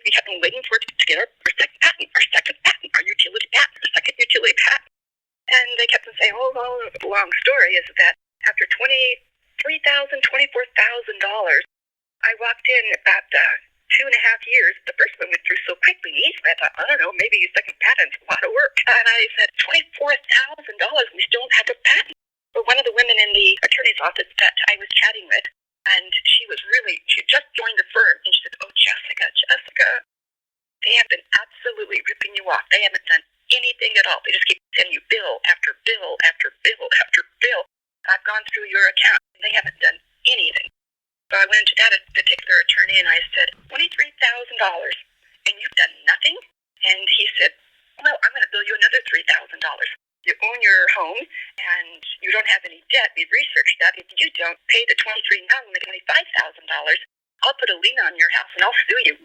we kept on waiting for it to get our second patent, our utility patent, our second utility patent. And they kept on saying, oh, well, the long story is that after $24,000, I walked in at 2.5 years. The first one went through so quickly and easily. I thought, I don't know, maybe your second patent's a lot of work. And I said, $24,000, we still don't have a patent. But one of the women in the attorney's office that I was chatting with, and she just joined the firm, and she said, oh, Jessica, they have been absolutely ripping you off. They haven't done anything at all. They just keep sending you bill after bill after bill after bill. I've gone through your account, and they haven't done anything. So I went into that particular attorney, and I said, $23,000, and you've done nothing? And he said, well, I'm going to bill you another $3,000. You own your home, and you don't have any debt. We've researched that. If you don't pay the $23,000, now the $25,000, I'll put a lien on your house, and I'll sue you.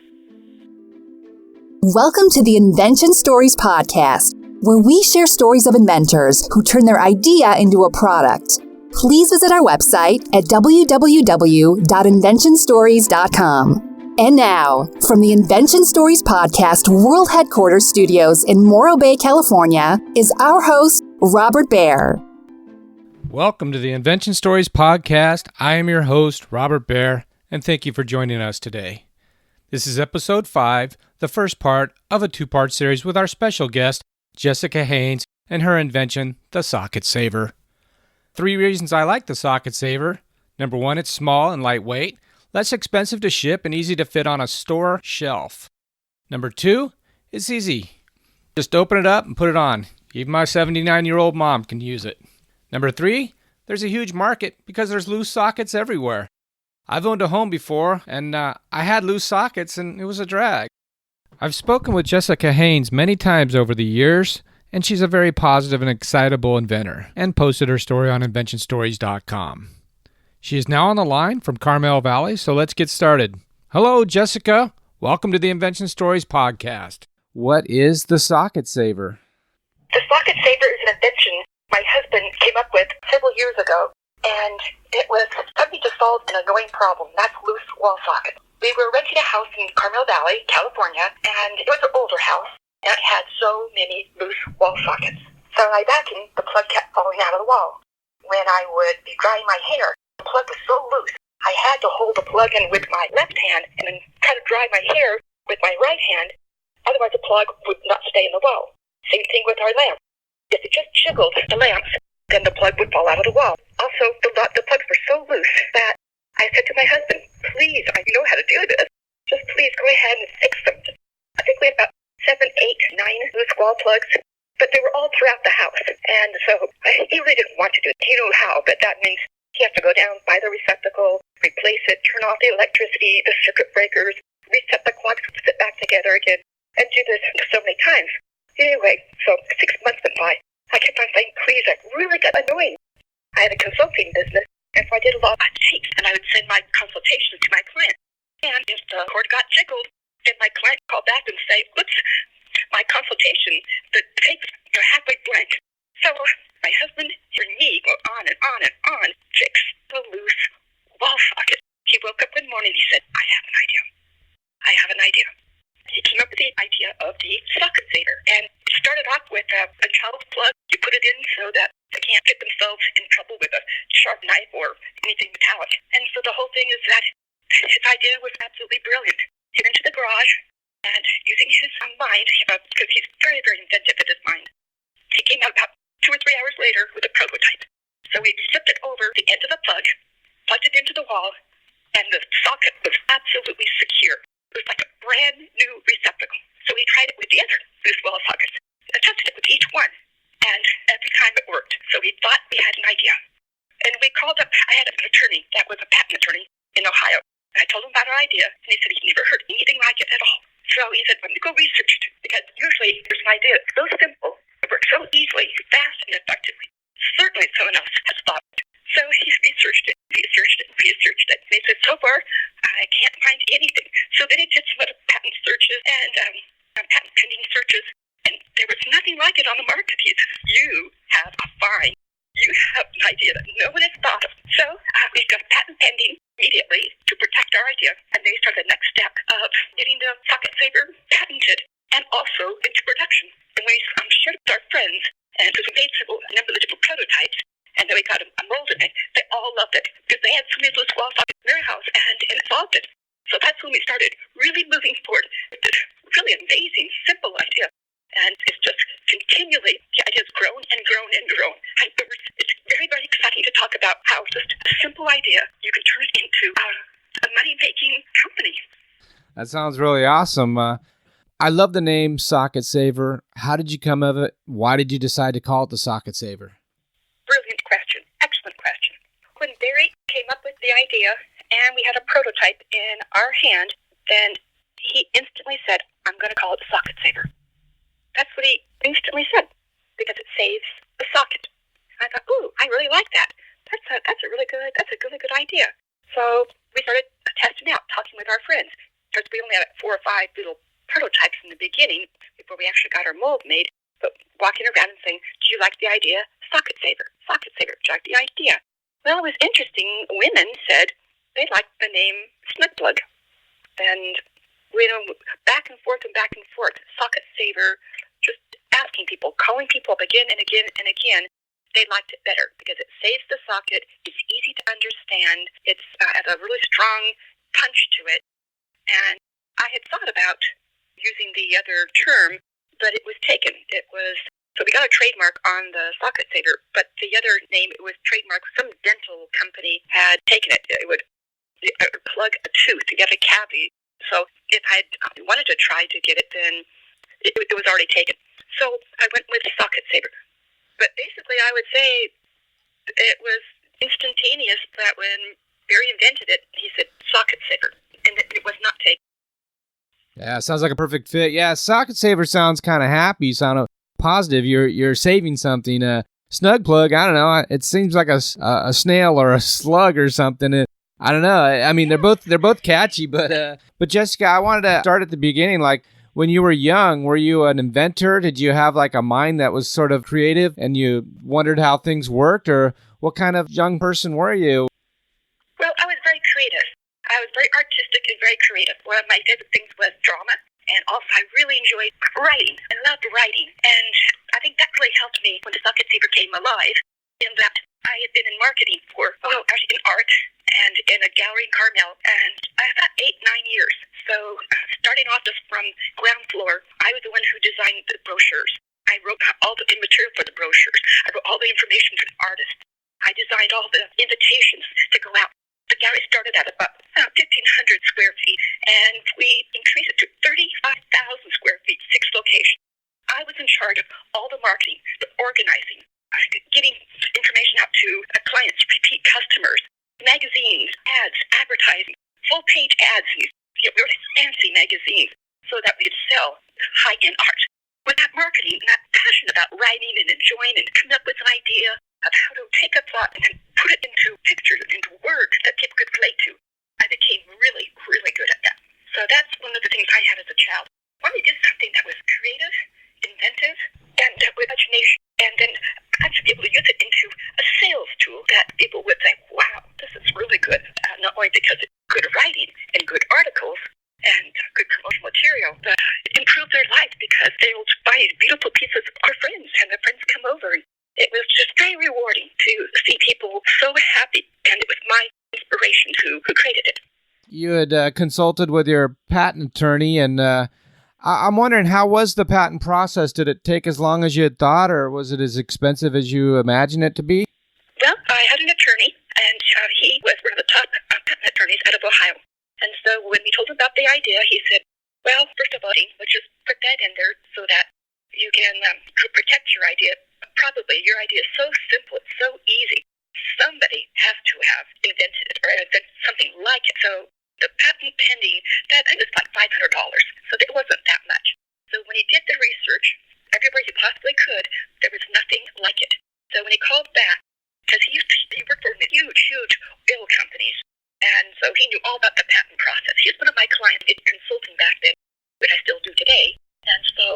Welcome to the Invention Stories Podcast, where we share stories of inventors who turn their idea into a product. Please visit our website at www.inventionstories.com. And now, from the Invention Stories Podcast World Headquarters Studios in Morro Bay, California, is our host, Robert Baer. Welcome to the Invention Stories Podcast. I am your host, Robert Baer, and thank you for joining us today. This is episode 5, the first part of a 2-part series with our special guest, Jessica Haynes, and her invention, the Socket Saver. 3 reasons I like the Socket Saver. Number 1, it's small and lightweight, less expensive to ship and easy to fit on a store shelf. Number 2, it's easy. Just open it up and put it on. Even my 79-year-old mom can use it. Number 3, there's a huge market because there's loose sockets everywhere. I've owned a home before, and I had loose sockets, and it was a drag. I've spoken with Jessica Haynes many times over the years, and she's a very positive and excitable inventor, and posted her story on inventionstories.com. She is now on the line from Carmel Valley, so let's get started. Hello, Jessica. Welcome to the Invention Stories Podcast. What is the Socket Saver? The Socket Saver is an invention my husband came up with several years ago, and it was something to solve an annoying problem. That's loose wall sockets. We were renting a house in Carmel Valley, California, and it was an older house, and it had so many loose wall sockets. So I vacuumed, the plug kept falling out of the wall. When I would be drying my hair, the plug was so loose, I had to hold the plug in with my left hand and then try to dry my hair with my right hand. Otherwise, the plug would not stay in the wall. Same thing with our lamp. If it just jiggled the lamps, then the plug would fall out of the wall. Also, the plugs were so loose that I said to my husband, please, I know how to do this. Just please go ahead and fix them. I think we had about 7, 8, 9 loose wall plugs, but they were all throughout the house. And so he really didn't want to do it. He knew how, but that means he has to go down by the receptacle, replace it, turn off the electricity, the circuit breakers, reset the clocks, put it back together again, and do this so many times. Anyway, so 6 months went by. I kept on saying, please, I really got annoying. I had a consulting business, and so I did a lot of tapes, and I would send my consultations to my client. And if the cord got jiggled, then my client would call back and say, whoops, my consultation, the tape's halfway blank. So my husband and me go on and on and on, fix the loose wall socket. He woke up one morning, he said, I have an idea. He came up with the idea of the Socket Saver, and it started off with a 12 plug. You put it in so that they can't get themselves in trouble with a sharp knife or anything metallic. And so the whole thing is that his idea was absolutely brilliant. He went to the garage, and using his mind, because he's very, very inventive with his mind, he came out about 2 or 3 hours later with a prototype. So he slipped it over the end of the plug, plugged it into the wall, and the socket was absolutely secure. It was like a brand new receptacle. So he tried it with the other loose wall sockets. I tested it with each one, and every time it worked. So he thought we had an idea. And we called up, I had an attorney that was a patent attorney in Ohio. And I told him about our idea, and he said he'd never heard anything like it at all. So he said, let me go research it, because usually there's an idea that's so simple, it works so easily, fast, and effectively. Certainly someone else has thought it. So he researched it. And he said, so far, I can't find anything. So then he did some other patent searches and patent pending searches, and there was nothing like it on the market. He said, you have a find. You have an idea that no one has thought of. So we've got patent pending immediately to protect our idea. And then we started the next step of getting the Socket saver patented and also into production. And we shared with our friends, and because we made a number of different prototypes, and then we got a mold in it. They all loved it because they had so many loose wall sockets in their house, and it solved it. So that's when we started really moving forward with this really amazing, simple idea. And it's just continually, the idea has grown and grown and grown. And it's very, very exciting to talk about how just a simple idea, you can turn it into a money-making company. That sounds really awesome. I love the name Socket Saver. How did you come of it? Why did you decide to call it the Socket Saver? Brilliant question. Excellent question. When Barry came up with the idea and we had a prototype in our hand, then he instantly said, I'm going to call it the Socket Saver. That's what he instantly said, because it saves the socket. I thought, ooh, I really like that. That's a really good idea. So we started testing out, talking with our friends. Because we only had 4 or 5 little prototypes in the beginning before we actually got our mold made. But walking around and saying, do you like the idea? Socket Saver. Do you like the idea? Well, it was interesting. Women said they liked the name Snug Plug. And we back and forth. Socket Saver, just asking people, calling people up again and again and again. They liked it better because it saves the socket. It's easy to understand. It's has a really strong punch to it. And I had thought about using the other term, but it was taken. So we got a trademark on the Socket Saver, but the other name, it was trademarked. Some dental company had taken it. It would plug a tooth to get a cavity. So if I wanted to try to get it, then it was already taken. So I went with Socket Saver. But basically, I would say it was instantaneous that when Barry invented it, he said Socket Saver, and it was not taken. Yeah, sounds like a perfect fit. Yeah, Socket Saver sounds kind of happy, sound positive. You're saving something. Snug Plug, I don't know. It seems like a snail or a slug or something. I don't know. I mean, they're both catchy, but Jessica, I wanted to start at the beginning. Like, when you were young, were you an inventor? Did you have like a mind that was sort of creative and you wondered how things worked, or what kind of young person were you? Well, I was very creative. I was very artistic and very creative. One of my favorite things was drama, and also I really enjoyed writing. I loved writing, and I think that really helped me when the Socket Saver came alive, in that I had been in marketing in art and in a gallery in Carmel, and about 8-9 years. So starting off just from ground floor, I was the one who designed the brochures. I wrote all the material for the brochures. I wrote all the information for the artists. I designed all the invitations to go out. The gallery started at about 1,500 square feet, and we increased it to 35,000 square feet, 6 locations. I was in charge of all the marketing, the organizing, getting information out to clients, repeat customers, magazines, ads, advertising, full-page ads, really fancy magazines, so that we could sell high-end art. With that marketing and that passion about writing and enjoying and coming up with an idea of how to take a thought and put it into pictures and into words that people could relate to, I became really, really good at that. So that's one of the things I had as a child. I wanted to do something that was creative, inventive, and with imagination, and then I should be able to use it into a sales tool that people would think, wow, this is really good. Not only because it's good writing and good articles and good promotional material, but it improved their life because they will buy these beautiful pieces of our friends, and their friends come over. And it was just very rewarding to see people so happy, and it was my inspiration who created it. You had consulted with your patent attorney, and I'm wondering, how was the patent process? Did it take as long as you had thought, or was it as expensive as you imagined it to be? Well, I had an attorney, and he was one of the top patent attorneys out of Ohio. And so when we told him about the idea, he said, well, first of all, let's just put that in there so that you can protect your idea. Probably your idea is so simple, it's so easy. Somebody has to have invented it or invented something like it. So the patent pending, that was like $500. So it wasn't that much. So when he did the research, everywhere he possibly could, there was nothing like it. So when he called back, because he worked for huge oil companies, and so he knew all about the patent process. He was one of my clients. He did consulting back then, which I still do today. And so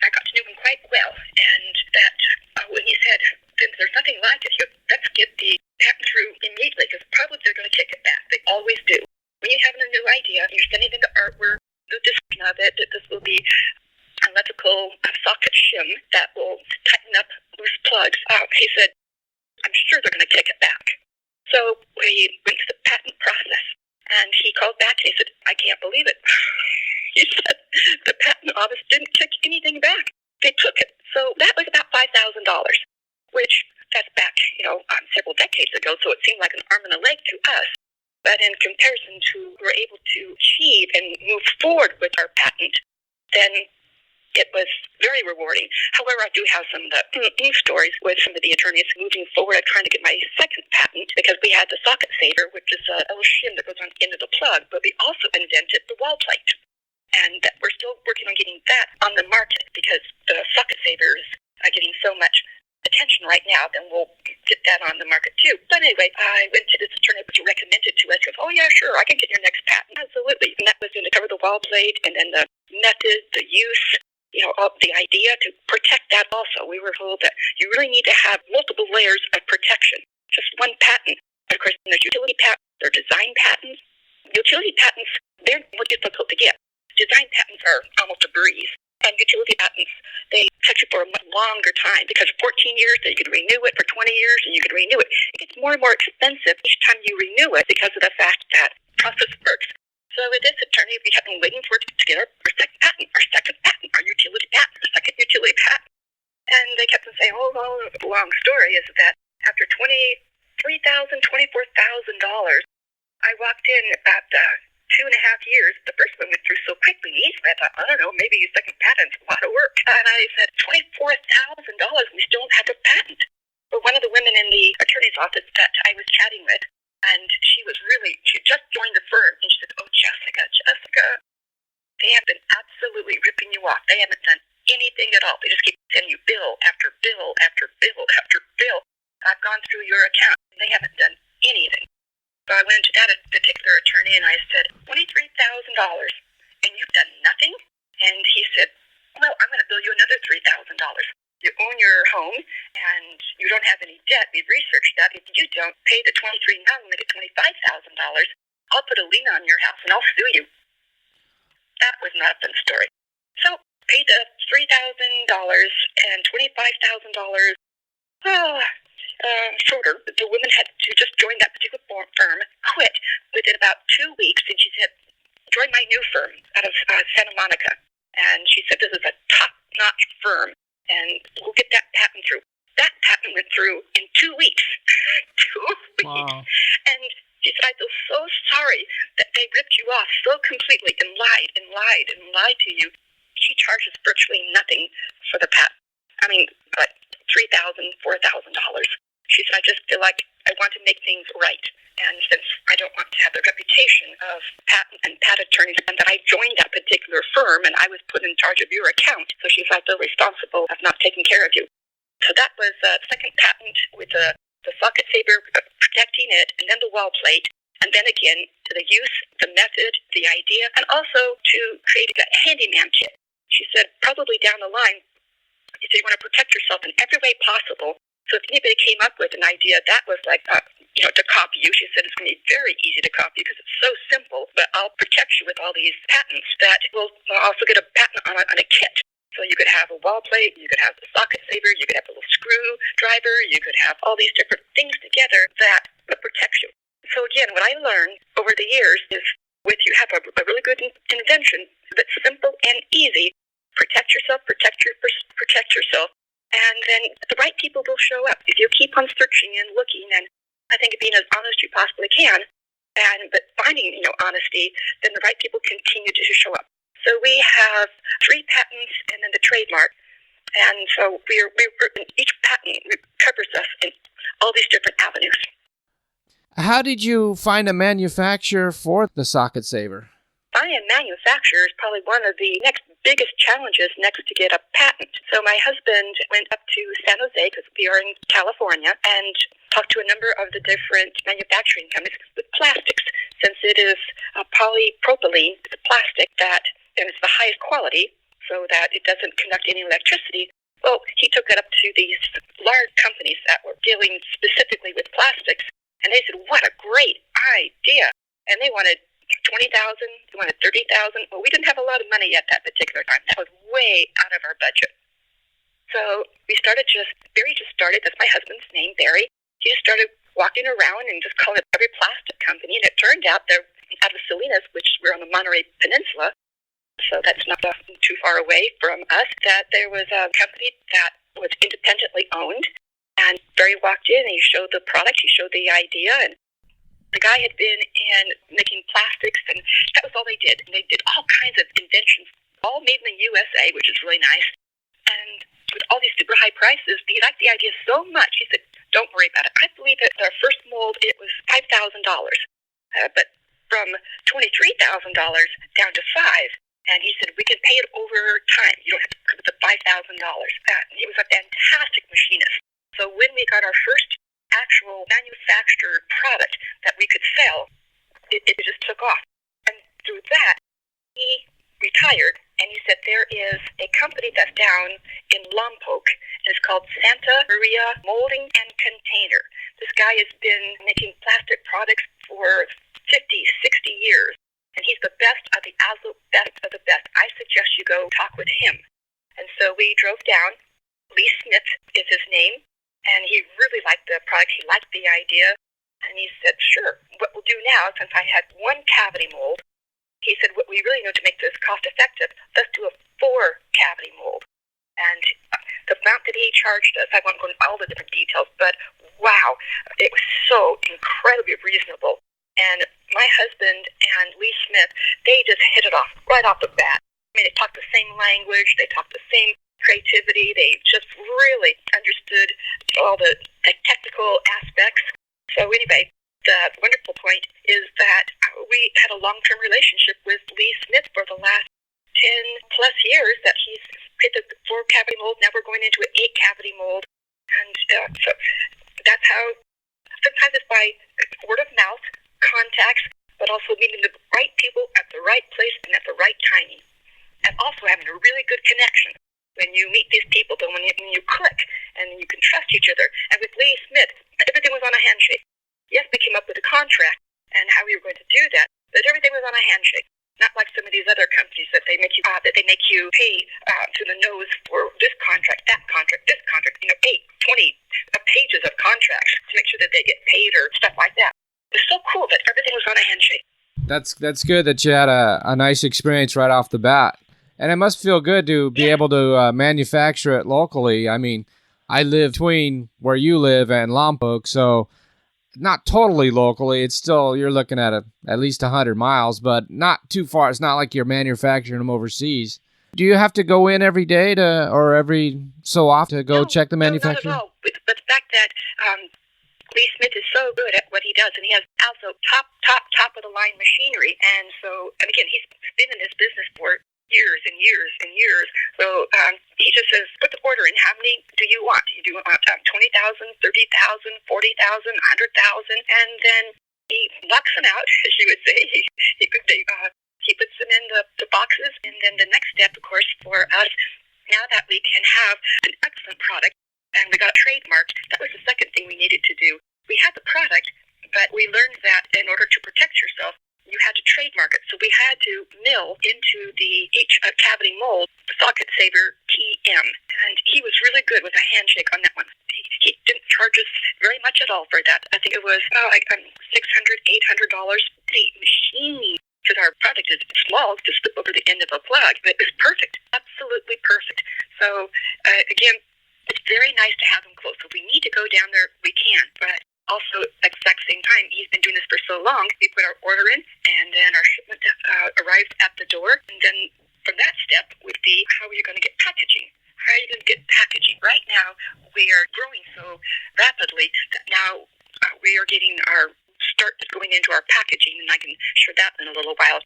I got to know him quite well. And that when he said, since there's nothing like it, let's get the patent through immediately, because probably they're going to kick it back. They always do. When you have a new idea, you're sending it into artwork, the the description of it, that this will be electrical socket shim that will tighten up loose plugs. He said, I'm sure they're going to kick it back. So we went through the patent process, and he called back and he said, I can't believe it. He said the patent office didn't kick anything back. They took it. So that was about $5,000, which that's back, several decades ago, so it seemed like an arm and a leg to us. But in comparison to we're able to achieve and move forward with our patent, then it was very rewarding. However, I do have some of the stories with some of the attorneys moving forward. I'm trying to get my second patent because we had the socket saver, which is a little shim that goes on the end of the plug, but we also invented the wall plate. And we're still working on getting that on the market because the socket savers are getting so much attention right now, then we'll get that on the market too. But anyway, I went to this attorney which recommended to us. He goes, oh yeah, sure, I can get your next patent. Absolutely. And that was going to cover the wall plate and then the method, the use, the idea to protect that also. We were told that you really need to have multiple layers of protection. Just one patent. Of course, there's utility patents, there's design patents. Utility patents, they're more difficult to get. Design patents are almost a breeze. And utility patents, they touch you for a much longer time because 14 years, then you could renew it for 20 years, and you could renew it. It gets more and more expensive each time you renew it because of the fact that process works. So with this attorney, we have been waiting for it to get our second patent, our utility patent, our second utility patent. And they kept on saying, oh, well, the long story is that after $23,000, $24,000, I walked in at 2.5 years. The first one went through so quickly and easily. I thought, I don't know, maybe your second patent's a lot of work. And I said, $24,000, we still don't have a patent. But one of the women in the attorney's office that I was chatting with, and she just joined the firm, and she said, oh, Jessica, they have been absolutely ripping you off. They haven't done anything at all. They just keep sending you bill after bill after bill after bill. I've gone through your account, and they haven't done anything. So I went to that particular attorney, and I said, $23,000, and you've done nothing? And he said, well, I'm going to bill you another $3,000. You own your home, and you don't have any debt. We've researched that. If you don't pay the $23,000, now I'm going to get $25,000. I'll put a lien on your house, and I'll sue you. That was not a fun story. So paid the $3,000 and $25,000. Shorter. The woman had to just join that particular firm, quit within about 2 weeks, and she said, join my new firm out of Santa Monica. And she said, this is a top-notch firm, and we'll get that patent through. That patent went through in 2 weeks. 2 weeks. Wow. And she said, I feel so sorry that they ripped you off so completely and lied to you. She charges virtually nothing for the patent. I mean, like $3,000, $4,000. She said, I just feel like I want to make things right. And since I don't want to have the reputation of patent and patent attorneys, and that I joined that particular firm and I was put in charge of your account, so she said, I feel responsible of not taking care of you. So that was the second patent with the socket saver protecting it, and then the wall plate, and then again to the use, the method, the idea, and also to create a handyman kit. She said, probably down the line, if you want to protect yourself in every way possible. So if anybody came up with an idea that was like, to copy you, she said it's going to be very easy to copy because it's so simple, but I'll protect you with all these patents that will also get a patent on a kit. So you could have a wall plate, you could have the socket saver, you could have a little screwdriver, you could have all these different things together that protects you. So again, what I learned over the years is with you have a really good invention that's simple and easy. Protect yourself, protect yourself, and then the right people will show up. If you keep on searching and looking, and I think being as honest you possibly can, but finding honesty, then the right people continue to show up. So we have 3 patents and then the trademark, and so each patent covers us in all these different avenues. How did you find a manufacturer for the socket saver? Finding a manufacturer is probably one of the next biggest challenges next to get a patent. So my husband went up to San Jose, because we are in California, and talked to a number of the different manufacturing companies with plastics. Since it is polypropylene, it's a plastic that is the highest quality so that it doesn't conduct any electricity. Well, he took it up to these large companies that were dealing specifically with plastics, and they said, what a great idea. And they wanted $20,000, we wanted $30,000. Well, we didn't have a lot of money at that particular time. That was way out of our budget. So Barry just started, that's my husband's name, Barry. He just started walking around and just calling up every plastic company. And it turned out they're out of Salinas, which we're on the Monterey Peninsula, so that's not too far away from us, that there was a company that was independently owned. And Barry walked in and he showed the product, he showed the idea, and the guy had been in making plastics, and that was all they did. And they did all kinds of inventions, all made in the USA, which is really nice. And with all these super high prices, he liked the idea so much, he said, don't worry about it. I believe that our first mold, it was $5,000. But from $23,000 down to $5,000. And he said, we can pay it over time. You don't have to come with the $5,000. He was a fantastic machinist. So when we got our first actual manufactured product that we could sell, it just took off. And through that, he retired, and he said there is a company that's down in Lompoc, and it's called Santa Maria Molding and Container. This guy has been making plastic products for 50, 60 years, and he's the best of the absolute best of the best. I suggest you go talk with him. And so we drove down. Lee Smith is his name, and he really liked the product. He liked the idea, and he said, sure, what we'll do now, since I had one cavity mold, he said, what we really need to make this cost-effective, let's do a 4-cavity mold. And the amount that he charged us, I won't go into all the different details, but wow, it was so incredibly reasonable. And my husband and Lee Smith, they just hit it off right off the bat. I mean, they talked the same language, they talked the same creativity, they just really understood all the technical aspects. So anyway, the wonderful point is that we had a long-term relationship with Lee Smith for the last 10-plus years that he's created the 4-cavity mold. Now we're going into an 8-cavity mold. And so that's how, sometimes it's by word of mouth, contacts, but also meeting the right people at the right place and at the right timing. And also having a really good connection. When you meet these people, then when you click and you can trust each other. And with Lee Smith, everything was on a handshake. Yes, we came up with a contract and how we were going to do that, but everything was on a handshake. Not like some of these other companies that they make you pay to the nose for this contract, this contract, 8, 20 pages of contracts to make sure that they get paid or stuff like that. It was so cool that everything was on a handshake. That's good that you had a nice experience right off the bat. And it must feel good to be able to manufacture it locally. I mean, I live between where you live and Lompoc, so not totally locally. It's still, you're looking at at least 100 miles, but not too far. It's not like you're manufacturing them overseas. Do you have to go in every day or every so often to go check the manufacturing? No, not at all. But the fact that Lee Smith is so good at what he does, and he has also top of the line machinery. And so, and again, he's been in this business for years and years and years. So he just says, put the order in. How many do you want? Do you want 20,000, 30,000, 40,000, 100,000? And then he knocks them out, as you would say. He puts them in the boxes. And then the next step, of course, for us, now that we can have an excellent product, and we got trademarked, that was the second thing we needed to do. We had the product, but we learned that in order to protect yourself, you had to trademark it. So we had to mill into each cavity mold the socket saver TM. And he was really good with a handshake on that one. He didn't charge us very much at all for that. I think it was $600, $800. The machine, because our product is small, to slip over the end of a plug, but it was perfect, absolutely perfect. So again, it's very nice to have him close. If we need to go down there, we can. But also, at the exact same time, he's been doing this for so long, we put our order in, and then our shipment arrives at the door. And then from that step would be, how are you going to get packaging? How are you going to get packaging? Right now, we are growing so rapidly that now we are getting our start going into our packaging, and I can share that in a little while.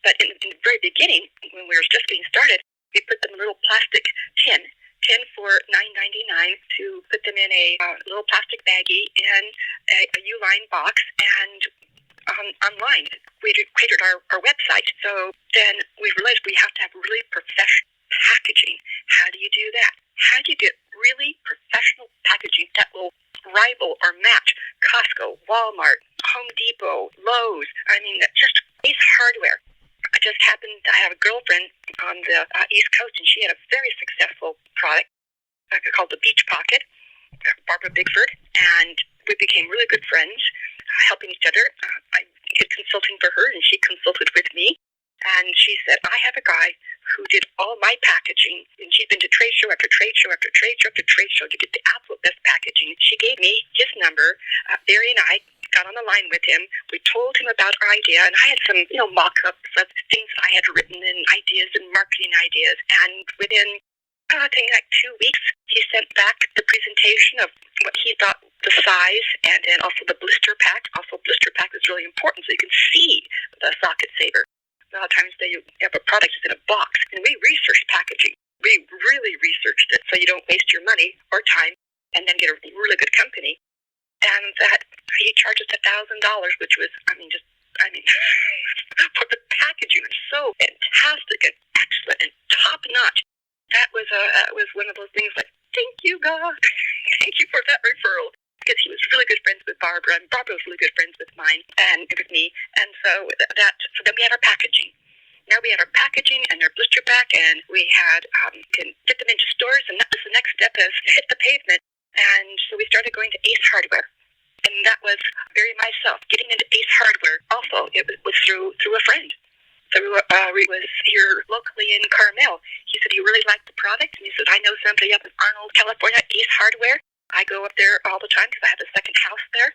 But in the very beginning, when we were just getting started, we put them in a little plastic tin for $9.99 to put them in a little plastic baggie in a U-line box, and online we created our website. So then we realized we have to have really professional packaging. How do you do that? How do you get really professional packaging that will rival or match Costco, Walmart, Home Depot, Lowe's? I mean, just Ace Hardware. I just happened to have a girlfriend on the East Coast, and she had a very successful product called the Beach Pocket, Barbara Bigford, and we became really good friends, helping each other. I did consulting for her, and she consulted with me. And she said, I have a guy who did all my packaging, and she'd been to trade show after trade show after trade show after trade show to get the absolute best packaging. She gave me his number. Barry and I got on the line with him. We told him about our idea, and I had some, mock-ups of things I had written and ideas and marketing ideas. And within, I think, like 2 weeks, he sent back the presentation of what he thought the size, and then also the blister pack. Also, blister pack is really important so you can see the socket saver. A lot of times they have a product that's in a box, and we researched packaging. We really researched it so you don't waste your money or time and then get a really good company. And that he charged us $1,000, which was, for the packaging was so fantastic and excellent and top notch. That was one of those things like, thank you, God. Thank you for that referral. Because he was really good friends with Barbara, and Barbara was really good friends with mine and with me. And so then we had our packaging. Now we had our packaging and our blister pack, and we had can get them into stores, and that was the next step is to hit the pavement. And so we started going to Ace Hardware. And that was very myself. Getting into Ace Hardware also, it was through a friend. He was here locally in Carmel. He said he really liked the product, and he said, I know somebody up in Arnold, California, Ace Hardware. I go up there all the time because I have a second house there,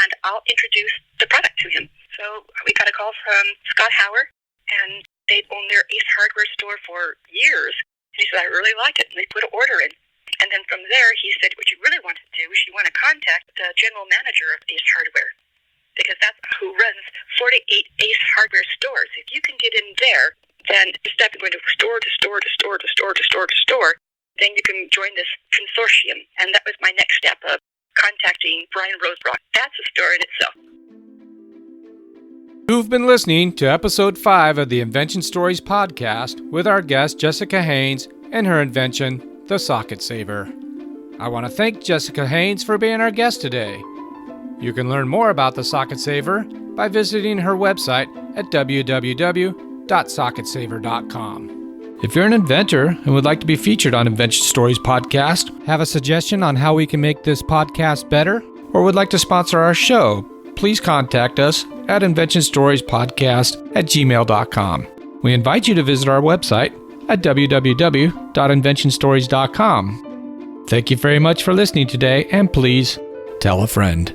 and I'll introduce the product to him. So we got a call from Scott Howard, and they'd owned their Ace Hardware store for years. And he said, I really like it, and they put an order in. And then from there, he said, what you really want to do is you want to contact the general manager of Ace Hardware, because that's who runs 48 Ace Hardware stores. If you can get in there, then instead of going to store to store to store to store to store to store, then you can join this consortium. And that was my next step of contacting Brian Rosebrock. That's a story in itself. You've been listening to Episode 5 of the Invention Stories Podcast with our guest Jessica Haynes and her invention, the Socket Saver. I want to thank Jessica Haynes for being our guest today. You can learn more about the Socket Saver by visiting her website at www.socketsaver.com. If you're an inventor and would like to be featured on Invention Stories Podcast, have a suggestion on how we can make this podcast better, or would like to sponsor our show, please contact us at inventionstoriespodcast@gmail.com. We invite you to visit our website at www.inventionstories.com. Thank you very much for listening today, and please tell a friend.